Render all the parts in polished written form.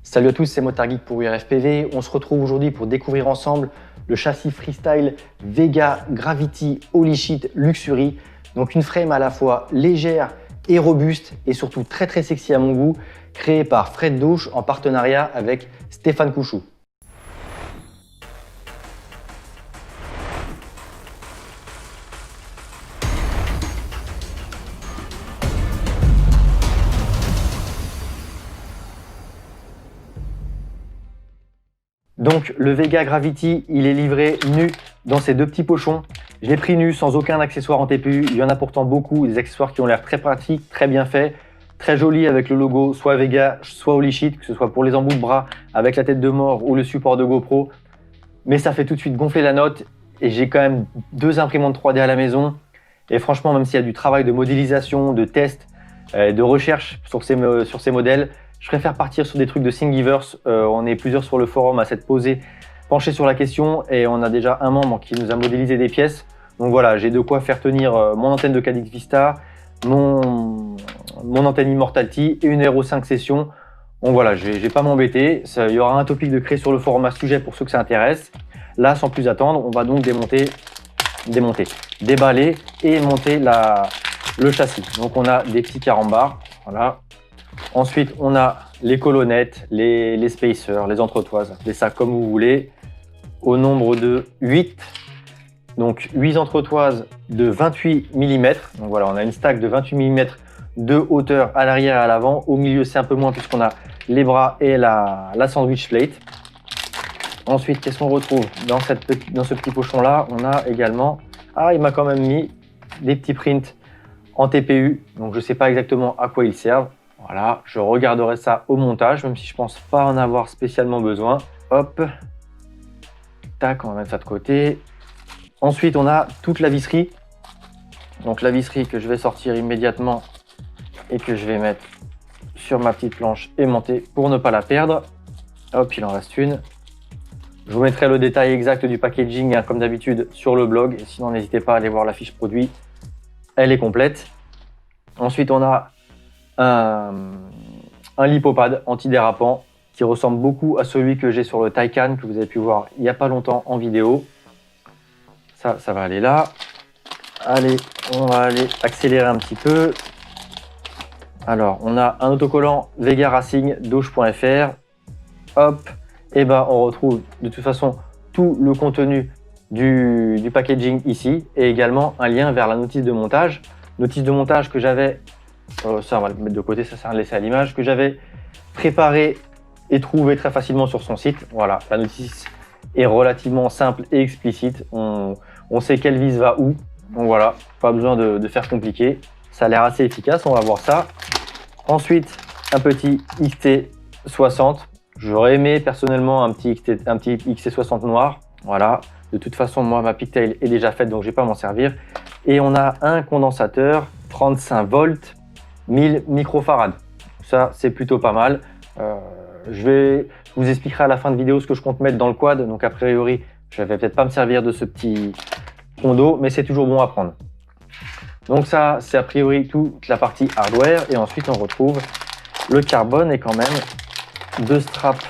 Salut à tous, c'est Motargeek pour URFPV. On se retrouve aujourd'hui pour découvrir ensemble le châssis freestyle Vega Gravity Holy Shit Luxury. Donc une frame à la fois légère et robuste et surtout très sexy à mon goût, créé par Fred Dauch en partenariat avec Stéphane Couchou. Donc le Vega Gravity, il est livré nu dans ces deux petits pochons. Je l'ai pris nu sans aucun accessoire en TPU. Il y en a pourtant beaucoup, des accessoires qui ont l'air très pratiques, très bien faits, très jolis avec le logo soit Vega, soit Holy Shit, que ce soit pour les embouts de bras avec la tête de mort ou le support de GoPro. Mais ça fait tout de suite gonfler la note et j'ai quand même deux imprimantes 3D à la maison. Et franchement, même s'il y a du travail de modélisation, de test, de recherche sur ces modèles, je préfère partir sur des trucs de Thingiverse. On est plusieurs sur le forum à s'être penchés sur la question et on a déjà un membre qui nous a modélisé des pièces. Donc voilà, j'ai de quoi faire tenir mon antenne de Caddx Vista, mon antenne Immortality et une Hero 5 Session. Donc voilà, je vais pas m'embêter. Il y aura un topic de créer sur le forum à ce sujet pour ceux que ça intéresse. Là, sans plus attendre, on va donc déballer et monter le châssis. Donc on a des petits carambars, voilà. Ensuite, on a les colonnettes, les spacers, les entretoises, appelez ça comme vous voulez, au nombre de 8. Donc 8 entretoises de 28 mm. Donc voilà, on a une stack de 28 mm de hauteur à l'arrière et à l'avant. Au milieu, c'est un peu moins puisqu'on a les bras et la sandwich plate. Ensuite, qu'est-ce qu'on retrouve dans ce petit pochon-là? On a également... Ah, il m'a quand même mis des petits prints en TPU. Donc je ne sais pas exactement à quoi ils servent. Voilà, je regarderai ça au montage, même si je pense pas en avoir spécialement besoin. Hop, tac, on va mettre ça de côté. Ensuite, on a toute la visserie. Donc la visserie que je vais sortir immédiatement et que je vais mettre sur ma petite planche aimantée pour ne pas la perdre. Hop, il en reste une. Je vous mettrai le détail exact du packaging, hein, comme d'habitude, sur le blog. Et sinon, n'hésitez pas à aller voir la fiche produit. Elle est complète. Ensuite, on a un lipopad antidérapant qui ressemble beaucoup à celui que j'ai sur le Taycan que vous avez pu voir il n'y a pas longtemps en vidéo. Ça va aller là. Allez, on va aller accélérer un petit peu. Alors, on a un autocollant Vega Racing Dauch.fr. Hop, et ben on retrouve de toute façon tout le contenu du packaging ici et également un lien vers la notice de montage. Notice de montage que j'avais... ça on va le mettre de côté, ça sert à laisser à l'image, que j'avais préparé et trouvé très facilement sur son site. Voilà, la notice est relativement simple et explicite, on sait quelle vis va où, donc voilà, pas besoin de faire compliqué, ça a l'air assez efficace, on va voir ça. Ensuite, un petit XT60, j'aurais aimé personnellement un petit XT60 noir, voilà, de toute façon moi ma pigtail est déjà faite donc je vais pas m'en servir. Et on a un condensateur 35 volts 1000 microfarads. Ça, c'est plutôt pas mal. Je vous expliquerai à la fin de vidéo ce que je compte mettre dans le quad. Donc, a priori, je ne vais peut-être pas me servir de ce petit condo, mais c'est toujours bon à prendre. Donc, ça, c'est a priori toute la partie hardware. Et ensuite, on retrouve le carbone et quand même deux straps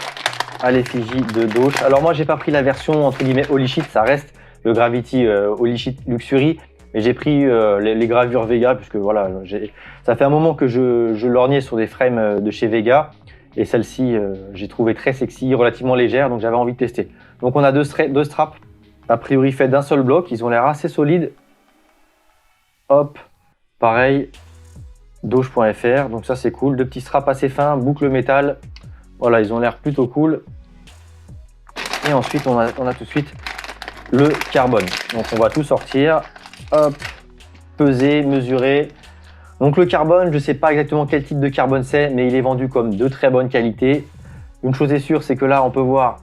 à l'effigie de Dauch. Alors, moi, j'ai pas pris la version entre guillemets Holy Shit. Ça reste le Gravity Holy Shit Luxury. Mais j'ai pris les gravures Vega puisque voilà, ça fait un moment que je lorgnais sur des frames de chez Vega et celle-ci j'ai trouvé très sexy, relativement légère, donc j'avais envie de tester. Donc on a deux straps a priori faits d'un seul bloc, ils ont l'air assez solides. Hop, pareil, Dauch.fr, donc ça c'est cool. Deux petits straps assez fins, boucle métal, voilà, ils ont l'air plutôt cool. Et ensuite on a tout de suite le carbone, donc on va tout sortir. Hop, peser, mesurer. Donc le carbone, je ne sais pas exactement quel type de carbone c'est, mais il est vendu comme de très bonne qualité. Une chose est sûre, c'est que là, on peut voir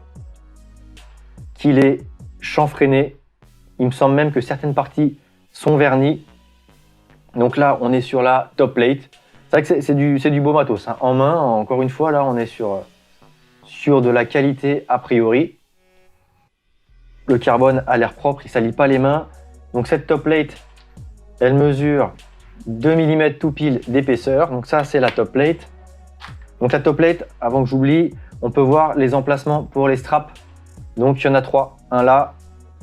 qu'il est chanfreiné. Il me semble même que certaines parties sont vernies. Donc là, on est sur la top plate. C'est vrai que c'est du beau matos, hein. En main, encore une fois, là, on est sur de la qualité a priori. Le carbone a l'air propre, il ne salit pas les mains. Donc cette top plate, elle mesure 2 mm tout pile d'épaisseur. Donc ça, c'est la top plate. Donc la top plate, avant que j'oublie, on peut voir les emplacements pour les straps. Donc, il y en a 3. Un là,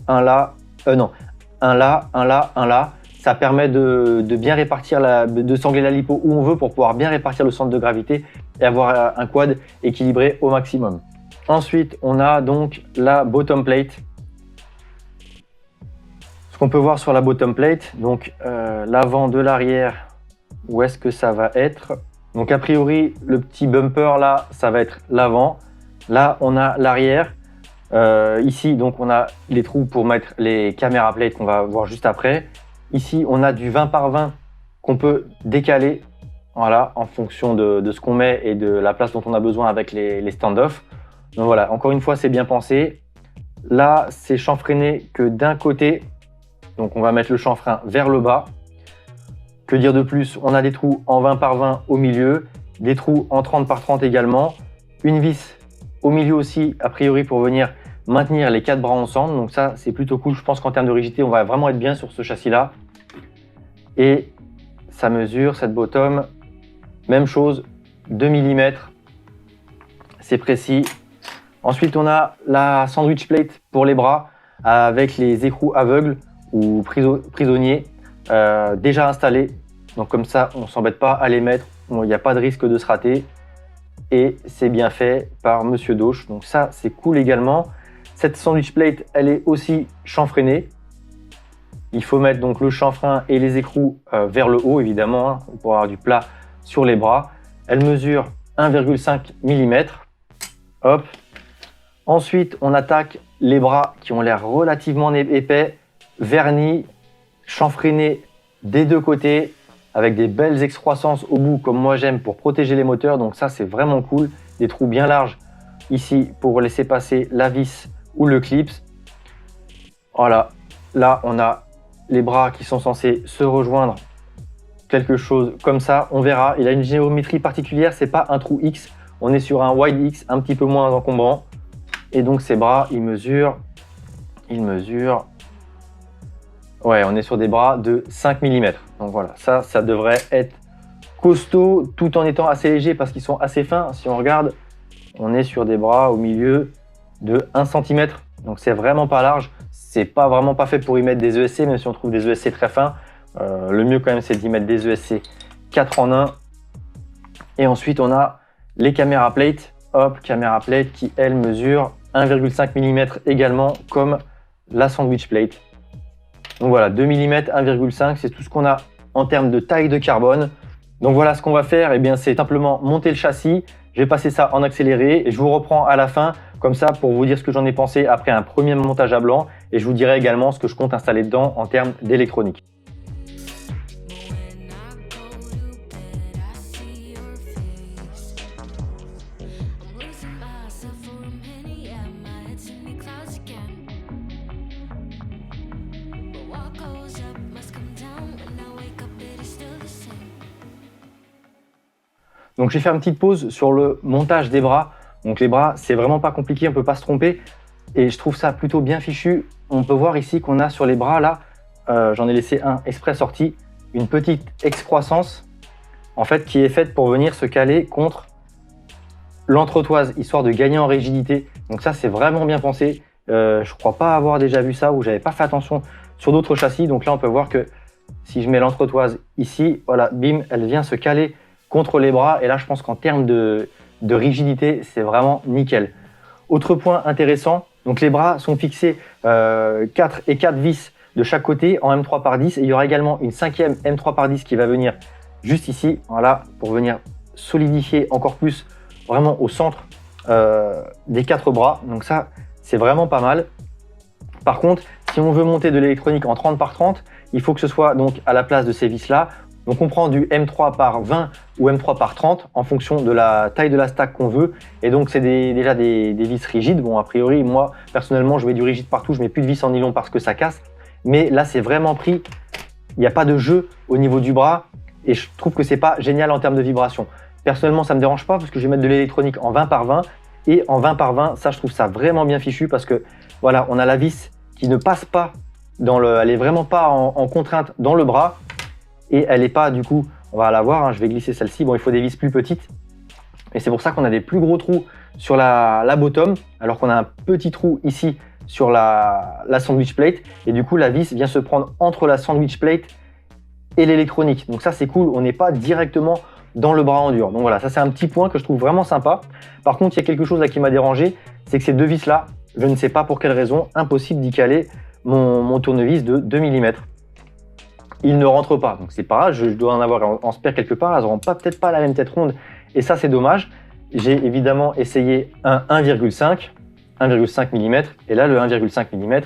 un là, non. Un là, un là, un là. Ça permet de bien répartir, de sangler la lipo où on veut pour pouvoir bien répartir le centre de gravité et avoir un quad équilibré au maximum. Ensuite, on a donc la bottom plate. Ce qu'on peut voir sur la bottom plate, donc l'avant de l'arrière, où est-ce que ça va être? Donc a priori, le petit bumper là, ça va être l'avant. Là, on a l'arrière. Ici, donc on a les trous pour mettre les caméra plates qu'on va voir juste après. Ici, on a du 20 par 20 qu'on peut décaler, voilà, en fonction de ce qu'on met et de la place dont on a besoin avec les stand-off. Donc voilà, encore une fois, c'est bien pensé. Là, c'est chanfreiné que d'un côté. Donc on va mettre le chanfrein vers le bas. Que dire de plus? On a des trous en 20 par 20 au milieu, des trous en 30 par 30 également. Une vis au milieu aussi, a priori, pour venir maintenir les 4 bras ensemble. Donc ça, c'est plutôt cool. Je pense qu'en termes de rigidité, on va vraiment être bien sur ce châssis-là. Et ça mesure, cette bottom, même chose, 2 mm. C'est précis. Ensuite, on a la sandwich plate pour les bras avec les écrous aveugles ou prisonniers déjà installés. Donc comme ça, on ne s'embête pas à les mettre. Il n'y a pas de risque de se rater. Et c'est bien fait par Monsieur Dauch. Donc ça, c'est cool également. Cette sandwich plate, elle est aussi chanfreinée. Il faut mettre donc le chanfrein et les écrous vers le haut, évidemment, hein, pour avoir du plat sur les bras. Elle mesure 1,5 mm. Hop. Ensuite, on attaque les bras qui ont l'air relativement épais, vernis, chanfreinés des deux côtés, avec des belles excroissances au bout, comme moi j'aime, pour protéger les moteurs. Donc ça, c'est vraiment cool. Des trous bien larges ici pour laisser passer la vis ou le clips. Voilà. Là, on a les bras qui sont censés se rejoindre, quelque chose comme ça, on verra. Il a une géométrie particulière, c'est pas un trou X, on est sur un wide X un petit peu moins encombrant. Et donc ces bras, ils mesurent, ouais, on est sur des bras de 5 mm. Donc voilà, ça devrait être costaud tout en étant assez léger parce qu'ils sont assez fins. Si on regarde, on est sur des bras au milieu de 1 cm. Donc c'est vraiment pas large. C'est pas vraiment pas fait pour y mettre des ESC, même si on trouve des ESC très fins. Le mieux quand même, c'est d'y mettre des ESC 4 en 1. Et ensuite, on a les caméra plates. Hop, caméra plate qui, elle, mesure 1,5 mm également, comme la sandwich plate. Donc voilà, 2 mm, 1,5, c'est tout ce qu'on a en termes de taille de carbone. Donc voilà, ce qu'on va faire, eh bien, c'est simplement monter le châssis. Je vais passer ça en accéléré et je vous reprends à la fin, comme ça, pour vous dire ce que j'en ai pensé après un premier montage à blanc. Et je vous dirai également ce que je compte installer dedans en termes d'électronique. Donc j'ai fait une petite pause sur le montage des bras. Donc les bras, c'est vraiment pas compliqué, on peut pas se tromper. Et je trouve ça plutôt bien fichu. On peut voir ici qu'on a sur les bras là, j'en ai laissé un exprès sorti, une petite excroissance en fait qui est faite pour venir se caler contre l'entretoise, histoire de gagner en rigidité. Donc ça, c'est vraiment bien pensé. Je crois pas avoir déjà vu ça ou j'avais pas fait attention sur d'autres châssis. Donc là, on peut voir que si je mets l'entretoise ici, voilà, bim, elle vient se caler contre les bras. Et là, je pense qu'en termes de rigidité, c'est vraiment nickel. Autre point intéressant, donc les bras sont fixés 4 et 4 vis de chaque côté en M3 par 10. Et il y aura également une 5e M3 par 10 qui va venir juste ici, voilà, pour venir solidifier encore plus vraiment au centre des 4 bras. Donc ça, c'est vraiment pas mal. Par contre, si on veut monter de l'électronique en 30 par 30, il faut que ce soit donc à la place de ces vis là. Donc on prend du M3 par 20 ou M3 par 30 en fonction de la taille de la stack qu'on veut. Et donc c'est déjà des vis rigides. Bon, a priori, moi personnellement, je mets du rigide partout, je mets plus de vis en nylon parce que ça casse. Mais là, c'est vraiment pris. Il n'y a pas de jeu au niveau du bras et je trouve que c'est pas génial en termes de vibration. Personnellement, ça me dérange pas parce que je vais mettre de l'électronique en 20 par 20 et en 20 par 20, ça je trouve ça vraiment bien fichu parce que voilà, on a la vis qui ne passe pas elle est vraiment pas en contrainte dans le bras. Et elle n'est pas, du coup, on va la voir, hein, je vais glisser celle-ci. Bon, il faut des vis plus petites. Et c'est pour ça qu'on a des plus gros trous sur la bottom, alors qu'on a un petit trou ici sur la sandwich plate. Et du coup, la vis vient se prendre entre la sandwich plate et l'électronique. Donc ça, c'est cool. On n'est pas directement dans le bras en dur. Donc voilà, ça c'est un petit point que je trouve vraiment sympa. Par contre, il y a quelque chose là qui m'a dérangé, c'est que ces deux vis là, je ne sais pas pour quelle raison, impossible d'y caler mon tournevis de 2 mm. Il ne rentre pas, donc c'est pas grave, je dois en avoir en spare quelque part, elles n'auront peut-être pas la même tête ronde, et ça c'est dommage. J'ai évidemment essayé un 1,5 mm, et là le 1,5 mm,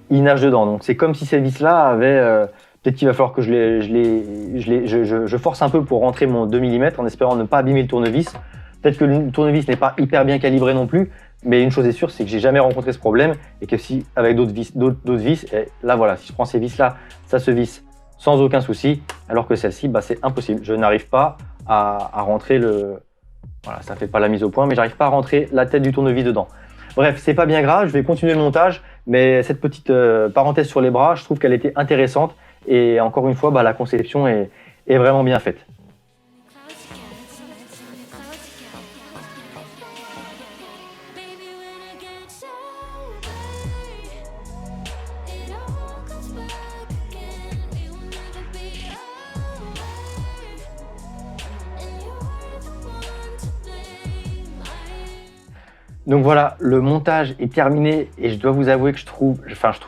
il nage dedans. Donc c'est comme si ces vis là avaient... peut-être qu'il va falloir que je force un peu pour rentrer mon 2 mm en espérant ne pas abîmer le tournevis. Peut-être que le tournevis n'est pas hyper bien calibré non plus, mais une chose est sûre, c'est que j'ai jamais rencontré ce problème et que si avec d'autres vis, et là voilà, si je prends ces vis là, ça se visse sans aucun souci, alors que celle-ci, bah, c'est impossible. Je n'arrive pas à rentrer le... Voilà, ça fait pas la mise au point, mais j'arrive pas à rentrer la tête du tournevis dedans. Bref, c'est pas bien grave, je vais continuer le montage, mais cette petite parenthèse sur les bras, je trouve qu'elle était intéressante. Et encore une fois, bah, la conception est vraiment bien faite. Donc voilà, le montage est terminé et je dois vous avouer que je trouve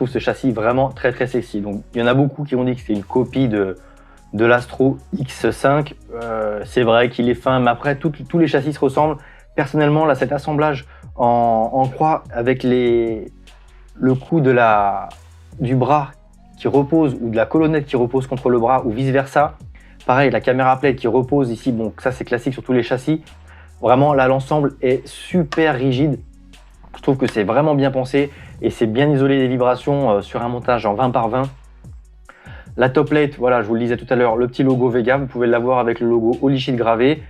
ce châssis vraiment très très sexy. Donc il y en a beaucoup qui ont dit que c'est une copie de l'Astro X5. C'est vrai qu'il est fin, mais après tous les châssis se ressemblent. Personnellement, là, cet assemblage en croix avec le coup du bras qui repose ou de la colonnette qui repose contre le bras ou vice versa. Pareil, la caméra plate qui repose ici, bon ça c'est classique sur tous les châssis. Vraiment, là, l'ensemble est super rigide. Je trouve que c'est vraiment bien pensé et c'est bien isolé des vibrations sur un montage en 20 par 20. La top plate, voilà, je vous le disais tout à l'heure, le petit logo Vega, vous pouvez l'avoir avec le logo Holy gravé.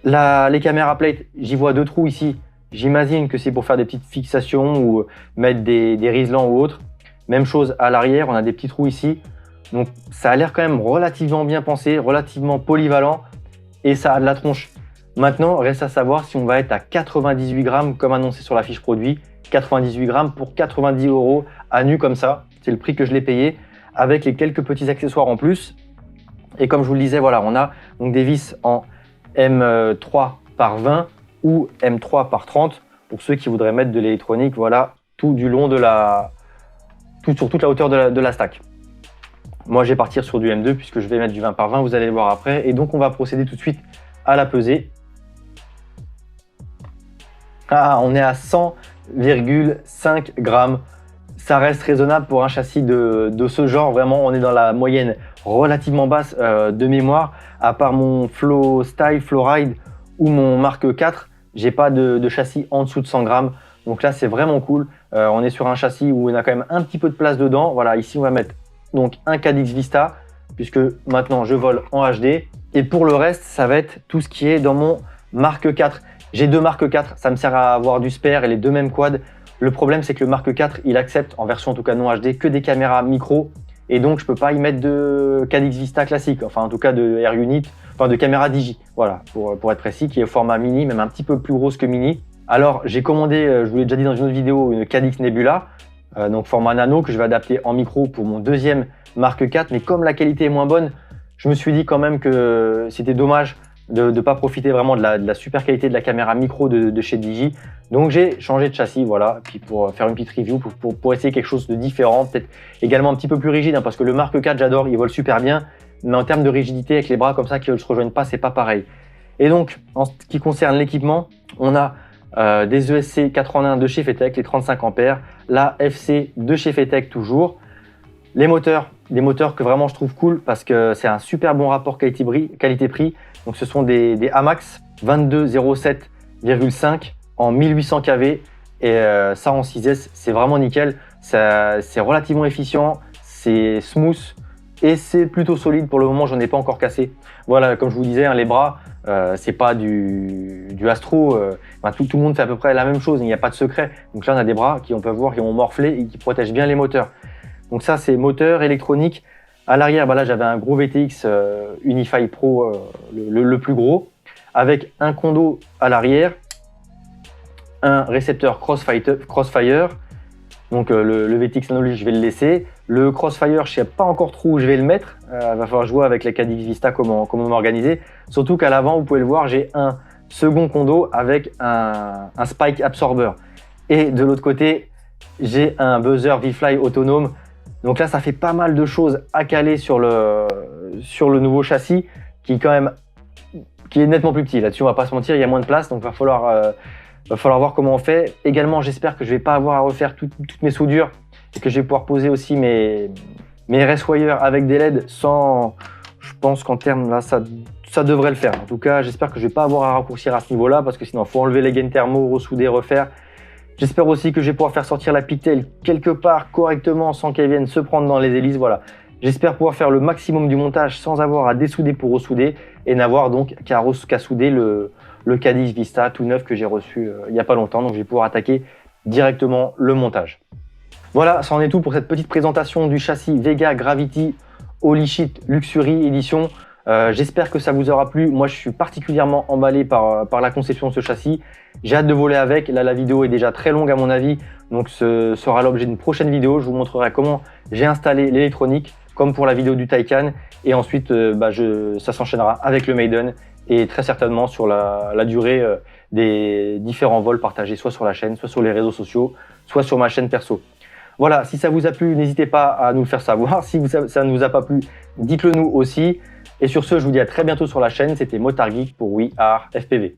Les caméras plate, j'y vois deux trous ici. J'imagine que c'est pour faire des petites fixations ou mettre des riselants ou autre. Même chose à l'arrière, on a des petits trous ici. Donc ça a l'air quand même relativement bien pensé, relativement polyvalent et ça a de la tronche. Maintenant, reste à savoir si on va être à 98 grammes comme annoncé sur la fiche produit. 98 grammes pour 90 € à nu comme ça. C'est le prix que je l'ai payé avec les quelques petits accessoires en plus. Et comme je vous le disais, voilà, on a donc des vis en M3 par 20 ou M3 par 30 pour ceux qui voudraient mettre de l'électronique, voilà, tout du long sur toute la hauteur de la stack. Moi, je vais partir sur du M2 puisque je vais mettre du 20 par 20, vous allez le voir après. Et donc, on va procéder tout de suite à la pesée. Ah, on est à 100,5 grammes. Ça reste raisonnable pour un châssis de ce genre. Vraiment, on est dans la moyenne relativement basse de mémoire. À part mon Flow Style, Flow Ride ou mon Mark 4, j'ai pas de châssis en dessous de 100 grammes. Donc là, c'est vraiment cool. On est sur un châssis où on a quand même un petit peu de place dedans. Voilà, ici, on va mettre donc un Cadix Vista puisque maintenant, je vole en HD. Et pour le reste, ça va être tout ce qui est dans mon Mark 4. J'ai deux Mark 4, ça me sert à avoir du spare et les deux mêmes quads. Le problème, c'est que le Mark 4, il accepte, en version en tout cas non HD, que des caméras micro. Et donc, je peux pas y mettre de Cadix Vista classique, enfin en tout cas de Air Unit, enfin de caméra Digi, voilà, pour être précis, qui est au format mini, même un petit peu plus grosse que mini. Alors, j'ai commandé, je vous l'ai déjà dit dans une autre vidéo, une Cadix Nebula, donc format nano, que je vais adapter en micro pour mon deuxième Mark 4. Mais comme la qualité est moins bonne, je me suis dit quand même que c'était dommage de ne pas profiter vraiment de la super qualité de la caméra micro de chez Digi. Donc j'ai changé de châssis, voilà, puis pour faire une petite review, pour essayer quelque chose de différent, peut-être également un petit peu plus rigide, hein, parce que le Mark 4, j'adore, il vole super bien, mais en termes de rigidité, avec les bras comme ça qui ne se rejoignent pas, c'est pas pareil. Et donc, en ce qui concerne l'équipement, on a des ESC 4 en 1 de chez Fetech, les 35 ampères, la FC de chez Fetech toujours, les moteurs, des moteurs que vraiment je trouve cool parce que c'est un super bon rapport qualité-prix. Donc ce sont des Amax 2207,5 en 1800 kV et ça en 6S, c'est vraiment nickel. C'est relativement efficient, c'est smooth et c'est plutôt solide. Pour le moment, j'en ai pas encore cassé. Voilà, comme je vous disais, hein, les bras, c'est pas du Astro. Tout le monde fait à peu près la même chose, il n'y a pas de secret. Donc là, on a des bras qui, on peut voir, qui ont morflé et qui protègent bien les moteurs. Donc ça, c'est moteur électronique. À l'arrière, bah là, j'avais un gros VTX Unify Pro, le plus gros, avec un condo à l'arrière, un récepteur Crossfire. Donc le VTX Technology, je vais le laisser. Le Crossfire, je ne sais pas encore trop où je vais le mettre. Va falloir jouer avec la KDX Vista comment m'organiser. Surtout qu'à l'avant, vous pouvez le voir, j'ai un second condo avec un spike absorber. Et de l'autre côté, j'ai un buzzer V-Fly autonome. Donc là, ça fait pas mal de choses à caler sur le nouveau châssis qui est nettement plus petit. Là-dessus, on va pas se mentir, il y a moins de place, donc va falloir voir comment on fait. Également, j'espère que je vais pas avoir à refaire toutes mes soudures et que je vais pouvoir poser aussi mes RS wires avec des LED sans... Je pense qu'en termes là, ça devrait le faire. En tout cas, j'espère que je vais pas avoir à raccourcir à ce niveau-là parce que sinon, il faut enlever les gaines thermo, ressouder, refaire. J'espère aussi que je vais pouvoir faire sortir la pigtail quelque part correctement sans qu'elle vienne se prendre dans les hélices. Voilà. J'espère pouvoir faire le maximum du montage sans avoir à dessouder pour ressouder et n'avoir donc qu'à souder le KDX Vista tout neuf que j'ai reçu il n'y a pas longtemps. Donc je vais pouvoir attaquer directement le montage. Voilà, ça en est tout pour cette petite présentation du châssis Vega Gravity Holy Shit Luxury Edition. J'espère que ça vous aura plu. Moi, je suis particulièrement emballé par la conception de ce châssis. J'ai hâte de voler avec. Là, la vidéo est déjà très longue à mon avis. Donc, ce sera l'objet d'une prochaine vidéo. Je vous montrerai comment j'ai installé l'électronique, comme pour la vidéo du Taycan. Et ensuite, ça s'enchaînera avec le Maiden et très certainement sur la durée des différents vols partagés, soit sur la chaîne, soit sur les réseaux sociaux, soit sur ma chaîne perso. Voilà, si ça vous a plu, n'hésitez pas à nous le faire savoir. Si ça ne vous a pas plu, dites-le nous aussi. Et sur ce, je vous dis à très bientôt sur la chaîne. C'était Motard Geek pour We Are FPV.